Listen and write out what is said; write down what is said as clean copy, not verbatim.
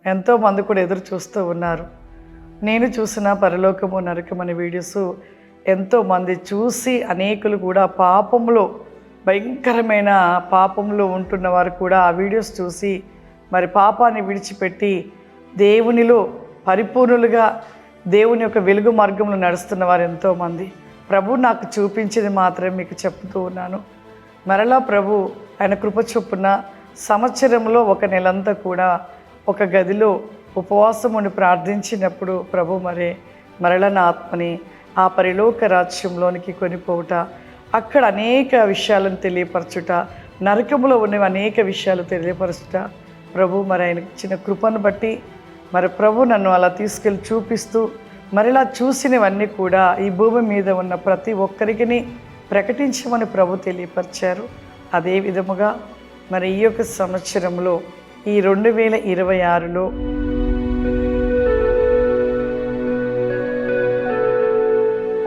ఎంతోమంది కూడా ఎదురు చూస్తూ ఉన్నారు. నేను చూసిన పరలోకము నరకం అనే వీడియోస్ ఎంతోమంది చూసి అనేకులు కూడా పాపంలో, భయంకరమైన పాపంలో ఉంటున్న వారు కూడా ఆ వీడియోస్ చూసి మరి పాపాన్ని విడిచిపెట్టి దేవునిలో పరిపూర్ణులుగా దేవుని యొక్క వెలుగు మార్గంలో నడుస్తున్న వారు ఎంతోమంది. ప్రభు నాకు చూపించింది మాత్రమే మీకు చెప్తూ ఉన్నాను. మరలా ప్రభు ఆయన కృప చొప్పున సంవత్సరంలో ఒక నెలంతా కూడా ఒక గదిలో ఉపవాసం ఉండి ప్రార్థించినప్పుడు ప్రభు మరలా నా ఆత్మని ఆ పరలోక రాజ్యంలోనికి కొనిపోవుట, అక్కడ అనేక విషయాలను తెలియపరచుట, నరకములో ఉన్నవి అనేక విషయాలు తెలియపరచుట ప్రభు ఆయన ఇచ్చిన కృపను బట్టి ప్రభు నన్ను అలా తీసుకెళ్ళి చూపిస్తూ మరిలా చూసినవన్నీ కూడా ఈ భూమి మీద ఉన్న ప్రతి ఒక్కరికి ప్రకటించమని ప్రభు తెలియపరిచారు. అదే విధముగా ఈ యొక్క సంవత్సరంలో ఈ 2026లో